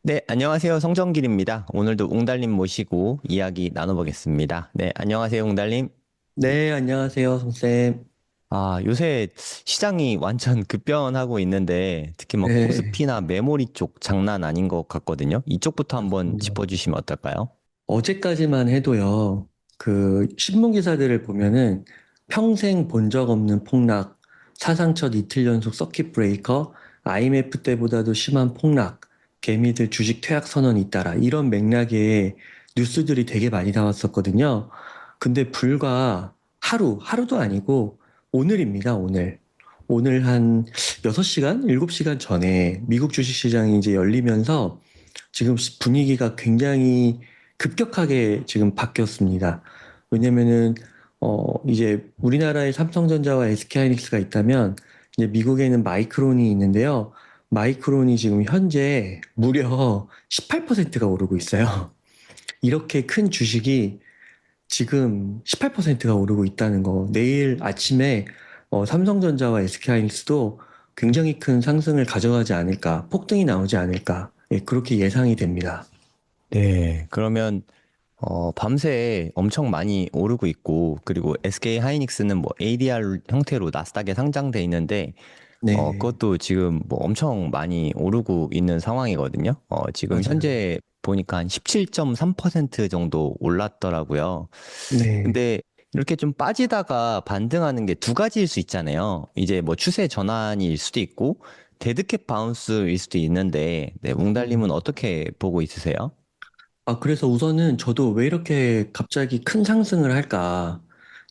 네, 안녕하세요. 성정길입니다. 오늘도 웅달님 모시고 이야기 나눠보겠습니다. 네, 안녕하세요, 웅달님. 네, 안녕하세요, 송쌤. 아, 요새 시장이 완전 급변하고 있는데, 특히 뭐 네, 코스피나 메모리 쪽 장난 아닌 것 같거든요. 이쪽부터 한번 맞습니다. 짚어주시면 어떨까요? 어제까지만 해도요, 그 신문 기사들을 보면은 평생 본 적 없는 폭락, 사상 첫 이틀 연속 서킷 브레이커, IMF 때보다도 심한 폭락, 개미들 주식 퇴학 선언이 잇따라 이런 맥락의 뉴스들이 되게 많이 나왔었거든요. 근데 불과 하루도 아니고 오늘입니다, 오늘. 오늘 한 6시간, 7시간 전에 미국 주식시장이 이제 열리면서 지금 분위기가 굉장히 급격하게 지금 바뀌었습니다. 왜냐면은 이제 우리나라에 삼성전자와 SK하이닉스가 있다면 이제 미국에는 마이크론이 있는데요. 마이크론이 지금 현재 무려 18%가 오르고 있어요. 이렇게 큰 주식이 지금 18%가 오르고 있다는 거. 내일 아침에 삼성전자와 SK하이닉스도 굉장히 큰 상승을 가져가지 않을까, 폭등이 나오지 않을까, 예, 그렇게 예상이 됩니다. 네, 그러면 밤새 엄청 많이 오르고 있고, 그리고 SK 하이닉스는 뭐 ADR 형태로 나스닥에 상장돼 있는데, 네, 그것도 지금 뭐 엄청 많이 오르고 있는 상황이거든요. 지금 맞아요. 현재 보니까 한 17.3% 정도 올랐더라고요. 네, 근데 이렇게 좀 빠지다가 반등하는 게 두 가지일 수 있잖아요. 이제 뭐 추세 전환일 수도 있고, 데드캣 바운스일 수도 있는데, 네, 웅달님은 음. 어떻게 보고 있으세요? 그래서 우선은 저도 왜 이렇게 갑자기 큰 상승을 할까?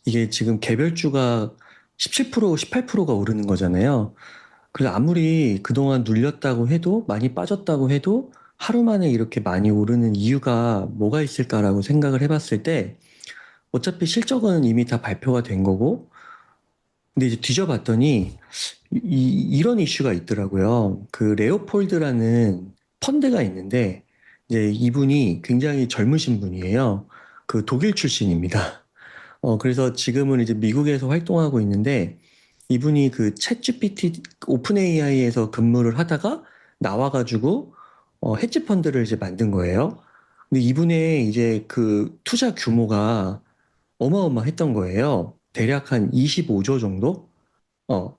이게 지금 개별주가 17%, 18%가 오르는 거잖아요. 그래서 아무리 그동안 눌렸다고 해도, 많이 빠졌다고 해도, 하루 만에 이렇게 많이 오르는 이유가 뭐가 있을까라고 생각을 해봤을 때, 어차피 실적은 이미 다 발표가 된 거고, 근데 이제 뒤져봤더니, 이런 이슈가 있더라고요. 그 레오폴드라는 펀드가 있는데, 이제 이분이 굉장히 젊으신 분이에요. 그 독일 출신입니다. 그래서 지금은 이제 미국에서 활동하고 있는데, 이분이 그 챗GPT 오픈 AI에서 근무를 하다가 나와가지고, 헤지 펀드를 이제 만든 거예요. 근데 이분의 이제 그 투자 규모가 어마어마했던 거예요. 대략 한 25조 정도?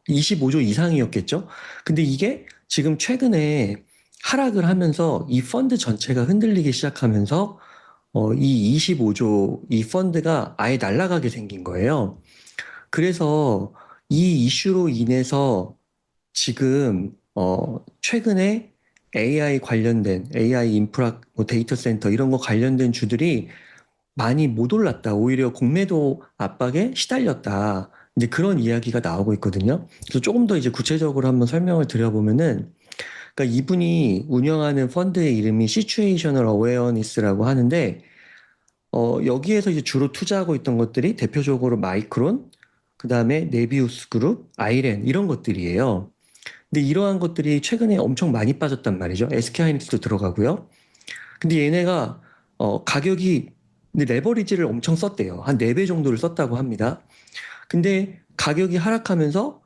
25조 이상이었겠죠? 근데 이게 지금 최근에 하락을 하면서 이 펀드 전체가 흔들리기 시작하면서 이 25조 이 펀드가 아예 날아가게 생긴 거예요. 그래서 이 이슈로 인해서 지금 최근에 AI 관련된 AI 인프라 뭐 데이터 센터 이런 거 관련된 주들이 많이 못 올랐다. 오히려 공매도 압박에 시달렸다. 이제 그런 이야기가 나오고 있거든요. 그래서 조금 더 이제 구체적으로 한번 설명을 드려보면은, 그러니까 이분이 운영하는 펀드의 이름이 시츄에이셔널 어웨어니스라고 하는데, 여기에서 이제 주로 투자하고 있던 것들이 대표적으로 마이크론, 그 다음에 네비우스 그룹, 아이렌 이런 것들이에요. 근데 이러한 것들이 최근에 엄청 많이 빠졌단 말이죠. SK하이닉스도 들어가고요. 근데 얘네가 가격이 근데 레버리지를 엄청 썼대요. 한 4배 정도를 썼다고 합니다. 근데 가격이 하락하면서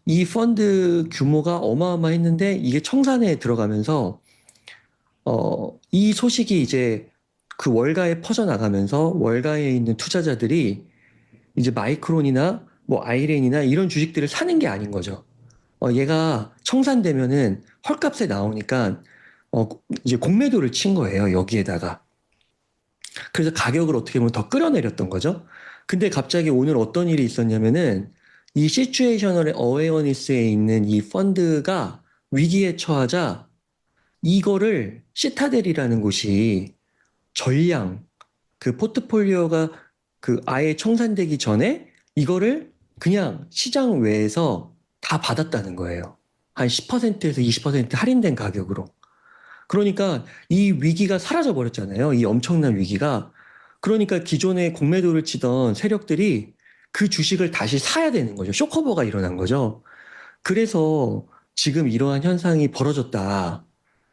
이 펀드 규모가 어마어마했는데 이게 청산에 들어가면서 이 소식이 이제 그 월가에 퍼져나가면서 월가에 있는 투자자들이 이제 마이크론이나 뭐 아이렌이나 이런 주식들을 사는 게 아닌 거죠. 얘가 청산되면은 헐값에 나오니까 어, 이제 공매도를 친 거예요, 여기에다가. 그래서 가격을 어떻게 보면 더 끌어내렸던 거죠. 근데 갑자기 오늘 어떤 일이 있었냐면은 이 시츄에이셔널 어웨어니스에 있는 이 펀드가 위기에 처하자 이거를 시타델이라는 곳이 전량 그 포트폴리오가 그 아예 청산되기 전에 이거를 그냥 시장 외에서 다 받았다는 거예요. 한 10%에서 20% 할인된 가격으로. 그러니까 이 위기가 사라져 버렸잖아요. 이 엄청난 위기가. 그러니까 기존에 공매도를 치던 세력들이 그 주식을 다시 사야 되는 거죠. 쇼커버가 일어난 거죠. 그래서 지금 이러한 현상이 벌어졌다.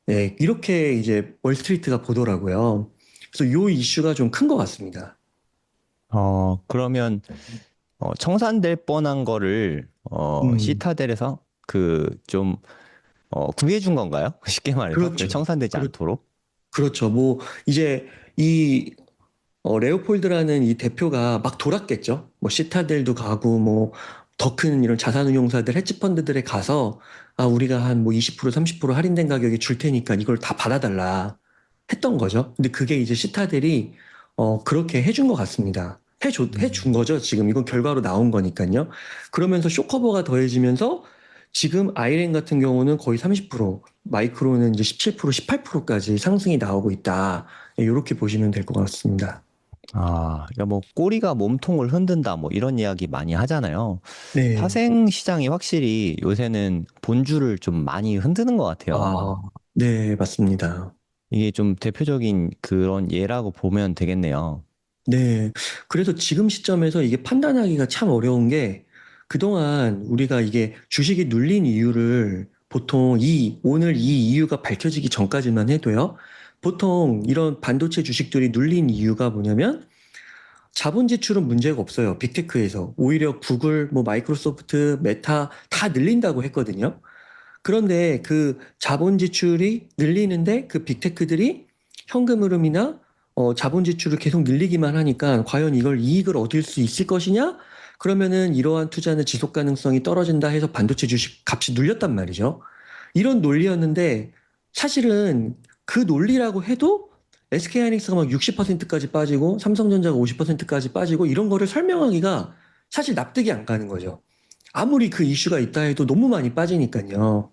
네, 이렇게 이제 월스트리트가 보더라고요. 그래서 요 이슈가 좀 큰 것 같습니다. 그러면 청산될 뻔한 거를 음, 시타델에서 그좀 구해준 건가요? 쉽게 말해서 그렇죠. 청산되지 그렇, 않도록. 그렇죠. 뭐, 이제 이 레오폴드라는 이 대표가 막 돌았겠죠. 뭐 시타델도 가고 뭐 더 큰 이런 자산운용사들, 헤지펀드들에 가서 아 우리가 한 뭐 20% 30% 할인된 가격에 줄 테니까 이걸 다 받아달라 했던 거죠. 근데 그게 이제 시타델이 그렇게 해준 것 같습니다. 해준 음. 거죠. 지금 이건 결과로 나온 거니까요. 그러면서 쇼커버가 더해지면서 지금 아이렌 같은 경우는 거의 30%, 마이크로는 이제 17%, 18%까지 상승이 나오고 있다. 이렇게 보시면 될 것 같습니다. 그러니까 뭐 꼬리가 몸통을 흔든다 뭐 이런 이야기 많이 하잖아요. 네. 파생 시장이 확실히 요새는 본주를 좀 많이 흔드는 것 같아요. 아, 네, 맞습니다. 이게 좀 대표적인 그런 예라고 보면 되겠네요. 네. 그래서 지금 시점에서 이게 판단하기가 참 어려운 게 그동안 우리가 이게 주식이 눌린 이유를 보통 오늘 이 이유가 밝혀지기 전까지만 해도요. 보통 이런 반도체 주식들이 눌린 이유가 뭐냐면 자본 지출은 문제가 없어요. 빅테크에서. 오히려 구글, 뭐 마이크로소프트, 메타 다 늘린다고 했거든요. 그런데 그 자본 지출이 늘리는데 그 빅테크들이 현금 흐름이나 자본 지출을 계속 늘리기만 하니까 과연 이걸 이익을 얻을 수 있을 것이냐? 그러면은 이러한 투자는 지속 가능성이 떨어진다 해서 반도체 주식 값이 눌렸단 말이죠. 이런 논리였는데 사실은 그 논리라고 해도 SK하이닉스가 막 60%까지 빠지고 삼성전자가 50%까지 빠지고 이런 거를 설명하기가 사실 납득이 안 가는 거죠. 아무리 그 이슈가 있다 해도 너무 많이 빠지니까요.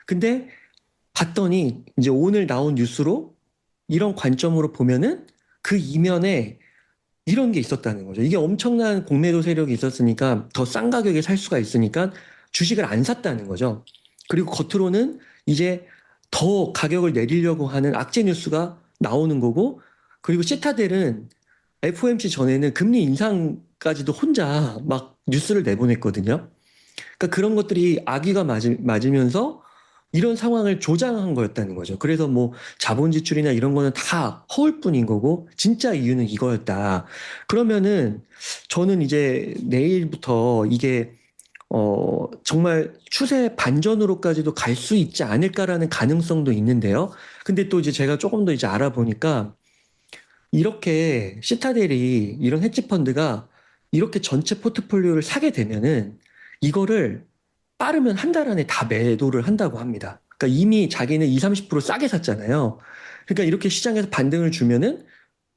근데 봤더니 이제 오늘 나온 뉴스로 이런 관점으로 보면은 그 이면에 이런 게 있었다는 거죠. 이게 엄청난 공매도 세력이 있었으니까 더 싼 가격에 살 수가 있으니까 주식을 안 샀다는 거죠. 그리고 겉으로는 이제 더 가격을 내리려고 하는 악재 뉴스가 나오는 거고, 그리고 시타델은 FOMC 전에는 금리 인상까지도 혼자 막 뉴스를 내보냈거든요. 그러니까 그런 것들이 악의가 맞으면서 이런 상황을 조장한 거였다는 거죠. 그래서 뭐 자본 지출이나 이런 거는 다 허울 뿐인 거고 진짜 이유는 이거였다. 그러면은 저는 이제 내일부터 이게 정말 추세 반전으로까지도 갈 수 있지 않을까라는 가능성도 있는데요. 근데 또 이제 제가 조금 더 이제 알아보니까 이렇게 시타델이 이런 헤지 펀드가 이렇게 전체 포트폴리오를 사게 되면은 이거를 빠르면 한 달 안에 다 매도를 한다고 합니다. 그러니까 이미 자기는 2, 30% 싸게 샀잖아요. 그러니까 이렇게 시장에서 반등을 주면은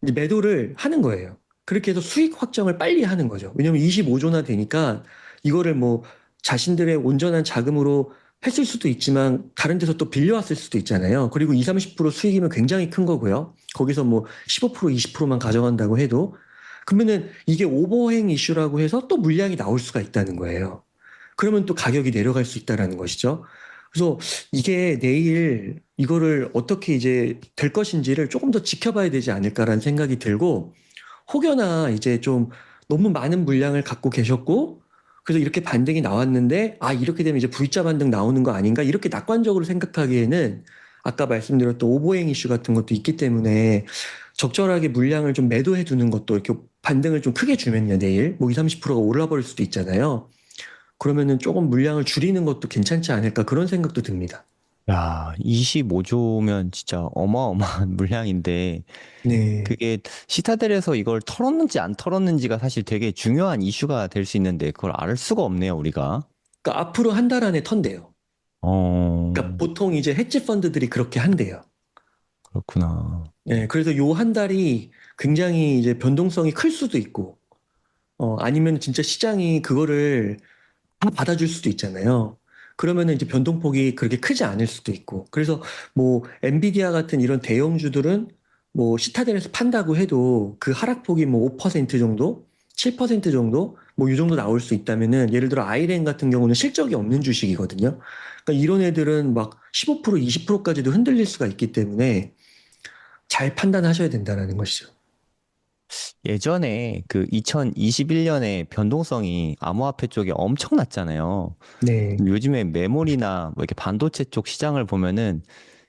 이제 매도를 하는 거예요. 그렇게 해서 수익 확정을 빨리 하는 거죠. 왜냐면 25조나 되니까 이거를 뭐 자신들의 온전한 자금으로 했을 수도 있지만 다른 데서 또 빌려왔을 수도 있잖아요. 그리고 2, 30% 수익이면 굉장히 큰 거고요. 거기서 뭐 15%, 20%만 가져간다고 해도 그러면은 이게 오버행 이슈라고 해서 또 물량이 나올 수가 있다는 거예요. 그러면 또 가격이 내려갈 수 있다라는 것이죠. 그래서 이게 내일 이거를 어떻게 이제 될 것인지를 조금 더 지켜봐야 되지 않을까라는 생각이 들고, 혹여나 이제 좀 너무 많은 물량을 갖고 계셨고, 그래서 이렇게 반등이 나왔는데, 아, 이렇게 되면 이제 V자 반등 나오는 거 아닌가? 이렇게 낙관적으로 생각하기에는 아까 말씀드렸던 오버행 이슈 같은 것도 있기 때문에 적절하게 물량을 좀 매도해 두는 것도 이렇게 반등을 좀 크게 주면요, 내일. 뭐 2, 30%가 올라 버릴 수도 있잖아요. 그러면은 조금 물량을 줄이는 것도 괜찮지 않을까 그런 생각도 듭니다. 야, 25조면 진짜 어마어마한 물량인데, 네. 그게 시타델에서 이걸 털었는지 안 털었는지가 사실 되게 중요한 이슈가 될 수 있는데, 그걸 알 수가 없네요, 우리가. 그러니까 앞으로 한 달 안에 턴대요. 그러니까 어, 보통 이제 헤지 펀드들이 그렇게 한대요. 그렇구나. 네, 그래서 요 한 달이 굉장히 이제 변동성이 클 수도 있고, 아니면 진짜 시장이 그거를 다 받아줄 수도 있잖아요. 그러면은 이제 변동폭이 그렇게 크지 않을 수도 있고. 그래서 뭐 엔비디아 같은 이런 대형주들은 뭐 시타델에서 판다고 해도 그 하락폭이 뭐 5% 정도, 7% 정도, 뭐 이 정도 나올 수 있다면은 예를 들어 아이렌 같은 경우는 실적이 없는 주식이거든요. 그러니까 이런 애들은 막 15%, 20%까지도 흔들릴 수가 있기 때문에 잘 판단하셔야 된다는 것이죠. 예전에 그 2021년에 변동성이 암호화폐 쪽에 엄청 났잖아요. 네. 요즘에 메모리나 뭐 이렇게 반도체 쪽 시장을 보면은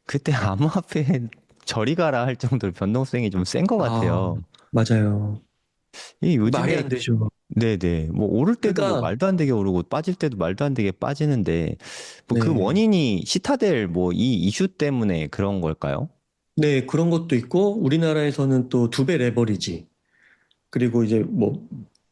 그때 암호화폐 저리 가라 할 정도로 변동성이 좀 센 것 아, 같아요. 맞아요. 이 말이 요즘에 안 되죠. 네네. 뭐 오를 때도 뭐 그러니까 말도 안 되게 오르고 빠질 때도 말도 안 되게 빠지는데 뭐 그 네. 원인이 시타델 뭐 이 이슈 때문에 그런 걸까요? 네, 그런 것도 있고 우리나라에서는 또 두 배 레버리지 그리고 이제 뭐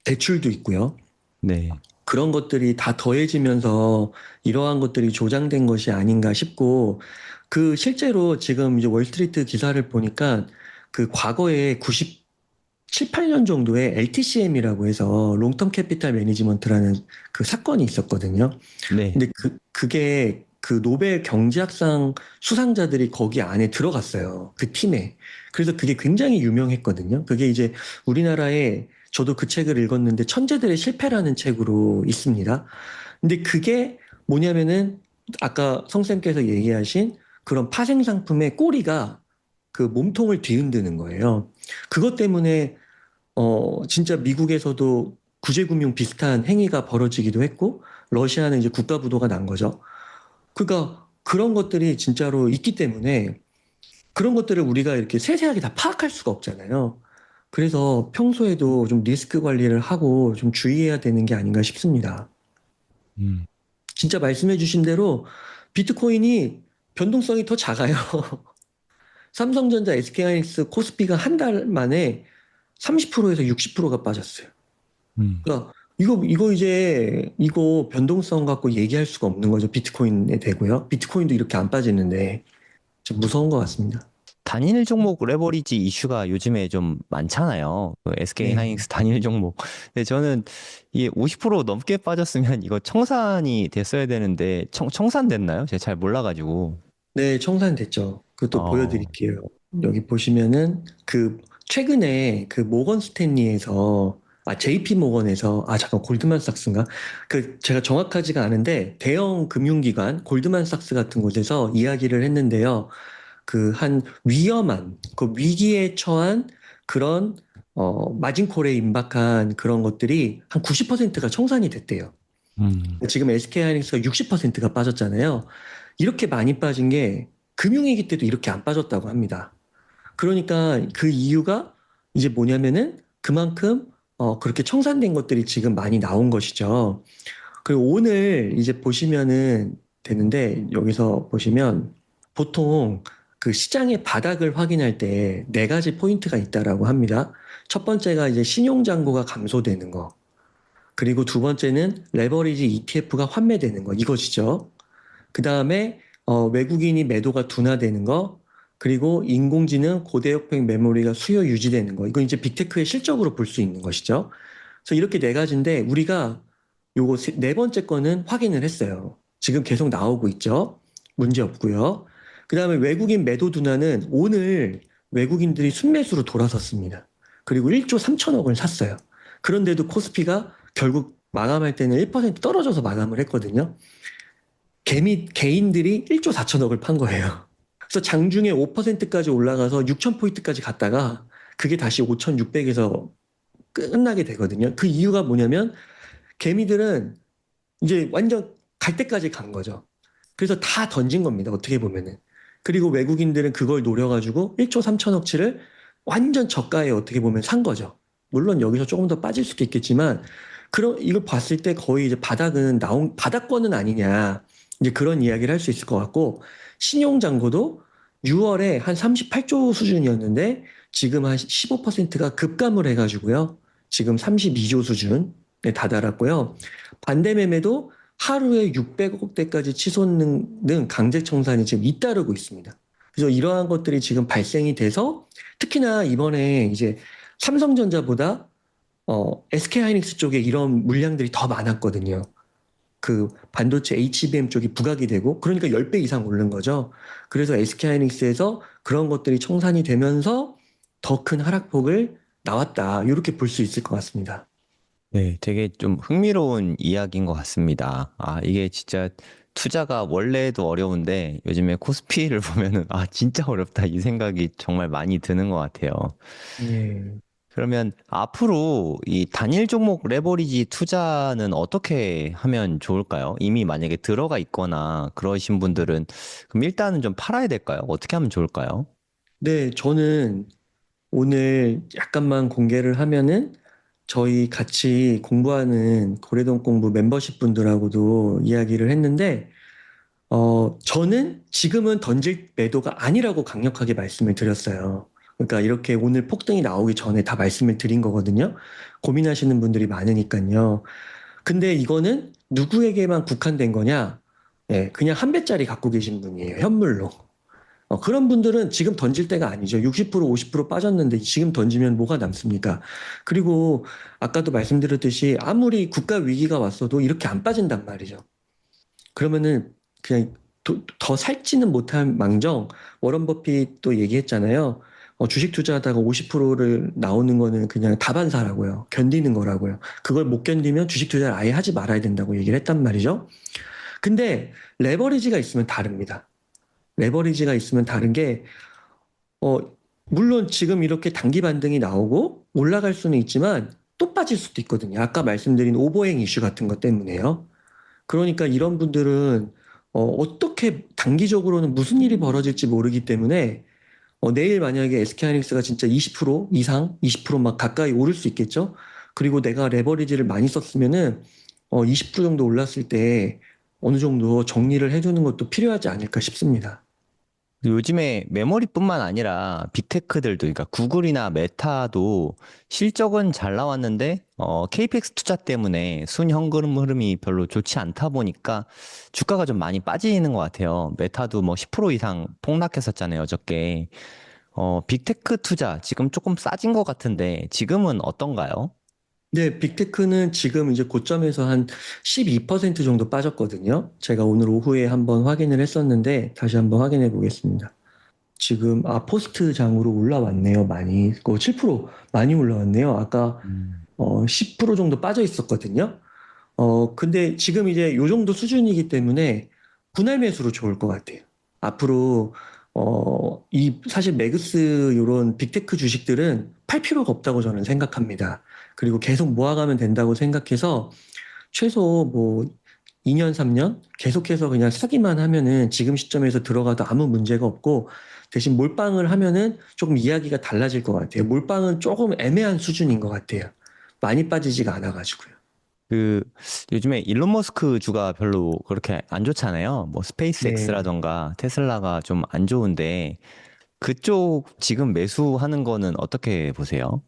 대출도 있고요. 네. 그런 것들이 다 더해지면서 이러한 것들이 조장된 것이 아닌가 싶고, 그 실제로 지금 이제 월스트리트 기사를 보니까 그 과거에 97, 8년 정도에 LTCM이라고 해서 롱텀 캐피탈 매니지먼트라는 그 사건이 있었거든요. 네. 근데 그게 그 노벨 경제학상 수상자들이 거기 안에 들어갔어요. 그 팀에. 그래서 그게 굉장히 유명했거든요. 그게 이제 우리나라에 저도 그 책을 읽었는데 천재들의 실패라는 책으로 있습니다. 근데 그게 뭐냐면은 아까 성쌤께서 얘기하신 그런 파생 상품의 꼬리가 그 몸통을 뒤흔드는 거예요. 그것 때문에 진짜 미국에서도 구제금융 비슷한 행위가 벌어지기도 했고 러시아는 이제 국가 부도가 난 거죠. 그러니까 그런 것들이 진짜로 있기 때문에 그런 것들을 우리가 이렇게 세세하게 다 파악할 수가 없잖아요. 그래서 평소에도 좀 리스크 관리를 하고 좀 주의해야 되는 게 아닌가 싶습니다. 음. 진짜 말씀해 주신 대로 비트코인이 변동성이 더 작아요. 삼성전자, SK하이닉스, 코스피가 한 달 만에 30%에서 60%가 빠졌어요. 음. 그러니까 이거 변동성 갖고 얘기할 수가 없는 거죠. 비트코인에 대고요. 비트코인도 이렇게 안 빠지는데 좀 무서운 것 같습니다. 단일 종목 레버리지 이슈가 요즘에 좀 많잖아요. 그 SK 네. 하이닉스 단일 종목. 근데 저는 이게 50% 넘게 빠졌으면 이거 청산이 됐어야 되는데 청산됐나요? 제가 잘 몰라가지고. 네, 청산됐죠. 그것도 어, 보여드릴게요. 여기 보시면은 그 최근에 그 모건 스탠리에서 JP 모건에서 잠깐 골드만삭스인가? 그 제가 정확하지가 않은데 대형 금융기관 골드만삭스 같은 곳에서 이야기를 했는데요. 그 한 위험한 그 위기에 처한 그런 마진콜에 임박한 그런 것들이 한 90%가 청산이 됐대요. 지금 SK하이닉스가 60%가 빠졌잖아요. 이렇게 많이 빠진 게 금융위기 때도 이렇게 안 빠졌다고 합니다. 그러니까 그 이유가 이제 뭐냐면은 그만큼 그렇게 청산된 것들이 지금 많이 나온 것이죠. 그리고 오늘 이제 보시면은 되는데 여기서 보시면 보통 그 시장의 바닥을 확인할 때 네 가지 포인트가 있다라고 합니다. 첫 번째가 이제 신용 잔고가 감소되는 거. 그리고 두 번째는 레버리지 ETF가 환매되는 거. 이것이죠. 그 다음에 외국인이 매도가 둔화되는 거, 그리고 인공지능 고대역폭 메모리가 수요 유지되는 거. 이건 이제 빅테크의 실적으로 볼 수 있는 것이죠. 그래서 이렇게 네 가지인데 우리가 요거 네 번째 거는 확인을 했어요. 지금 계속 나오고 있죠. 문제 없고요. 그 다음에 외국인 매도 둔화는 오늘 외국인들이 순매수로 돌아섰습니다. 그리고 1조 3천억을 샀어요. 그런데도 코스피가 결국 마감할 때는 1% 떨어져서 마감을 했거든요. 개인들이 1조 4천억을 판 거예요. 그래서 장중에 5%까지 올라가서 6천 포인트까지 갔다가 그게 다시 5,600에서 끝나게 되거든요. 그 이유가 뭐냐면 개미들은 이제 완전 갈 때까지 간 거죠. 그래서 다 던진 겁니다. 어떻게 보면은. 그리고 외국인들은 그걸 노려가지고 1조 3천억치를 완전 저가에 어떻게 보면 산 거죠. 물론 여기서 조금 더 빠질 수도 있겠지만, 그런, 이걸 봤을 때 거의 이제 바닥권은 아니냐. 이제 그런 이야기를 할 수 있을 것 같고, 신용잔고도 6월에 한 38조 수준이었는데, 지금 한 15%가 급감을 해가지고요. 지금 32조 수준에 다다랐고요. 반대 매매도 하루에 600억대까지 치솟는 등 강제 청산이 지금 잇따르고 있습니다. 그래서 이러한 것들이 지금 발생이 돼서 특히나 이번에 이제 삼성전자보다 SK하이닉스 쪽에 이런 물량들이 더 많았거든요. 그 반도체 HBM 쪽이 부각이 되고 그러니까 10배 이상 오른 거죠. 그래서 SK하이닉스에서 그런 것들이 청산이 되면서 더 큰 하락폭을 나왔다. 이렇게 볼 수 있을 것 같습니다. 네, 되게 좀 흥미로운 이야기인 것 같습니다. 아, 이게 진짜 투자가 원래도 어려운데 요즘에 코스피를 보면은 아, 진짜 어렵다 이 생각이 정말 많이 드는 것 같아요. 예. 그러면 앞으로 이 단일 종목 레버리지 투자는 어떻게 하면 좋을까요? 이미 만약에 들어가 있거나 그러신 분들은 그럼 일단은 좀 팔아야 될까요? 어떻게 하면 좋을까요? 네, 저는 오늘 약간만 공개를 하면은 저희 같이 공부하는 고래동 공부 멤버십 분들하고도 이야기를 했는데, 저는 지금은 던질 매도가 아니라고 강력하게 말씀을 드렸어요. 그러니까 이렇게 오늘 폭등이 나오기 전에 다 말씀을 드린 거거든요. 고민하시는 분들이 많으니까요. 근데 이거는 누구에게만 국한된 거냐? 예, 그냥 한 배짜리 갖고 계신 분이에요. 현물로. 그런 분들은 지금 던질 때가 아니죠. 60%, 50% 빠졌는데 지금 던지면 뭐가 남습니까? 그리고 아까도 말씀드렸듯이 아무리 국가 위기가 왔어도 이렇게 안 빠진단 말이죠. 그러면은 그냥 더 살지는 못한 망정 워런 버핏도 얘기했잖아요. 주식 투자하다가 50%를 나오는 거는 그냥 다반사라고요. 견디는 거라고요. 그걸 못 견디면 주식 투자를 아예 하지 말아야 된다고 얘기를 했단 말이죠. 근데 레버리지가 있으면 다릅니다. 레버리지가 있으면 다른 게 어, 물론 지금 이렇게 단기 반등이 나오고 올라갈 수는 있지만 또 빠질 수도 있거든요. 아까 말씀드린 오버행 이슈 같은 것 때문에요. 그러니까 이런 분들은 떻게 단기적으로는 무슨 일이 벌어질지 모르기 때문에 내일 만약에 SK하이닉스가 진짜 20% 이상, 20%막 가까이 오를 수 있겠죠? 그리고 내가 레버리지를 많이 썼으면은 20% 정도 올랐을 때 어느 정도 정리를 해두는 것도 필요하지 않을까 싶습니다. 요즘에 메모리뿐만 아니라 빅테크들도, 그러니까 구글이나 메타도 실적은 잘 나왔는데, KPX 투자 때문에 순현금 흐름이 별로 좋지 않다 보니까 주가가 좀 많이 빠지는 것 같아요. 메타도 뭐 10% 이상 폭락했었잖아요, 어저께. 빅테크 투자 지금 조금 싸진 것 같은데, 지금은 어떤가요? 네, 빅테크는 지금 이제 고점에서 한 12% 정도 빠졌거든요. 제가 오늘 오후에 한번 확인을 했었는데 다시 한번 확인해 보겠습니다. 지금 포스트 장으로 올라왔네요. 많이. 7% 많이 올라왔네요. 아까 음. 10% 정도 빠져 있었거든요. 근데 지금 이제 요 정도 수준이기 때문에 분할 매수로 좋을 것 같아요. 앞으로 이 사실 매그스 요런 빅테크 주식들은 팔 필요가 없다고 저는 생각합니다. 그리고 계속 모아가면 된다고 생각해서 최소 뭐 2년, 3년 계속해서 그냥 사기만 하면은 지금 시점에서 들어가도 아무 문제가 없고 대신 몰빵을 하면은 조금 이야기가 달라질 것 같아요. 몰빵은 조금 애매한 수준인 것 같아요. 많이 빠지지가 않아가지고요. 그 요즘에 일론 머스크 주가 별로 그렇게 안 좋잖아요. 뭐 스페이스 네. X라던가 테슬라가 좀 안 좋은데 그쪽 지금 매수하는 거는 어떻게 보세요?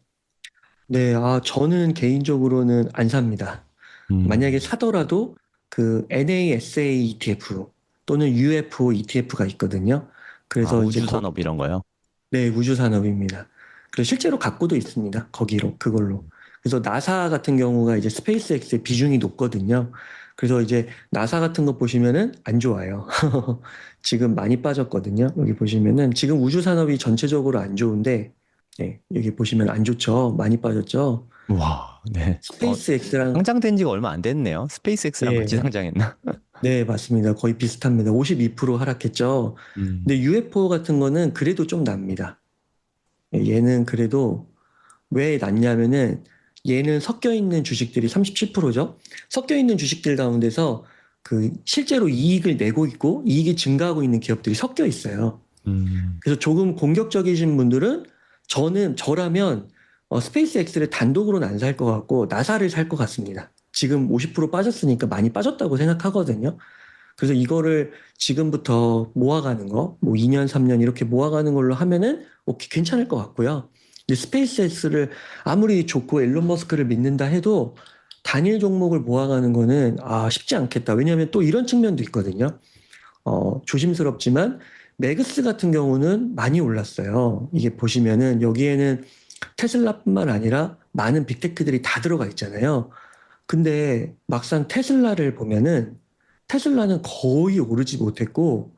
네, 저는 개인적으로는 안 삽니다. 만약에 음. 사더라도 그 NASA ETF 또는 UFO ETF가 있거든요. 아, 그래서 이제 우주 산업 이런 거요? 네, 우주산업입니다. 그래서 실제로 갖고도 있습니다. 거기로, 그걸로. 그래서 나사 같은 경우가 이제 스페이스X의 비중이 높거든요. 그래서 이제 나사 같은 거 보시면은 안 좋아요. 지금 많이 빠졌거든요. 여기 보시면은 지금 우주산업이 전체적으로 안 좋은데, 네, 여기 보시면 안 좋죠. 많이 빠졌죠. 와, 네. 스페이스X랑, 상장된 지가 얼마 안 됐네요. 스페이스 X랑 같이 예, 상장했나? 네, 맞습니다. 거의 비슷합니다. 52% 하락했죠. 음. 근데 UFO 같은 거는 그래도 좀 납니다. 얘는 그래도 왜 낮냐면은 얘는 섞여 있는 주식들이 37%죠. 섞여 있는 주식들 가운데서 그 실제로 이익을 내고 있고 이익이 증가하고 있는 기업들이 섞여 있어요. 음. 그래서 조금 공격적이신 분들은 저라면 스페이스 X를 단독으로는 안 살 것 같고 나사를 살 것 같습니다. 지금 50% 빠졌으니까 많이 빠졌다고 생각하거든요. 그래서 이거를 지금부터 모아가는 거, 뭐 2년, 3년 이렇게 모아가는 걸로 하면은 오케이, 괜찮을 것 같고요. 근데 스페이스X를 아무리 좋고 일론 머스크를 믿는다 해도 단일 종목을 모아가는 거는 쉽지 않겠다. 왜냐하면 또 이런 측면도 있거든요. 조심스럽지만 매그스 같은 경우는 많이 올랐어요. 이게 보시면은 여기에는 테슬라뿐만 아니라 많은 빅테크들이 다 들어가 있잖아요. 근데 막상 테슬라를 보면은 테슬라는 거의 오르지 못했고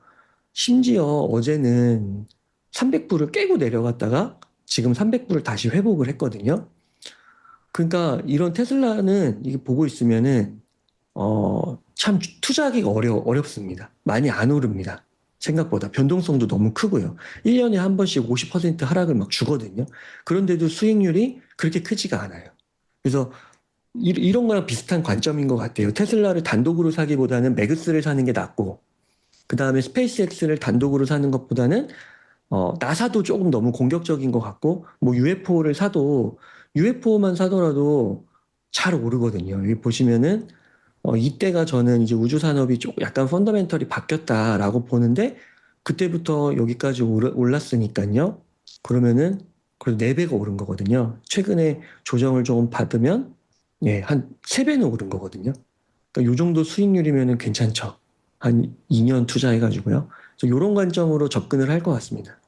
심지어 어제는 300불을 깨고 내려갔다가 지금 300불을 다시 회복을 했거든요. 그러니까 이런 테슬라는 이게 보고 있으면은 참 투자하기가 어렵습니다. 많이 안 오릅니다. 생각보다 변동성도 너무 크고요. 1년에 한 번씩 50% 하락을 막 주거든요. 그런데도 수익률이 그렇게 크지가 않아요. 그래서 이런 거랑 비슷한 관점인 것 같아요. 테슬라를 단독으로 사기보다는 매그스를 사는 게 낫고, 그 다음에 스페이스X를 단독으로 사는 것보다는 나사도 조금 너무 공격적인 것 같고, 뭐 UFO를 사도 UFO만 사더라도 잘 오르거든요. 여기 보시면은 이때가 저는 이제 우주 산업이 좀 약간 펀더멘털이 바뀌었다라고 보는데 그때부터 여기까지 올랐으니까요. 그러면은 그래도 4배가 오른 거거든요. 최근에 조정을 조금 받으면 예, 한 3배는 오른 거거든요. 그러니까 요 정도 수익률이면은 괜찮죠. 한 2년 투자해가지고요. 그래서 이런 관점으로 접근을 할 것 같습니다.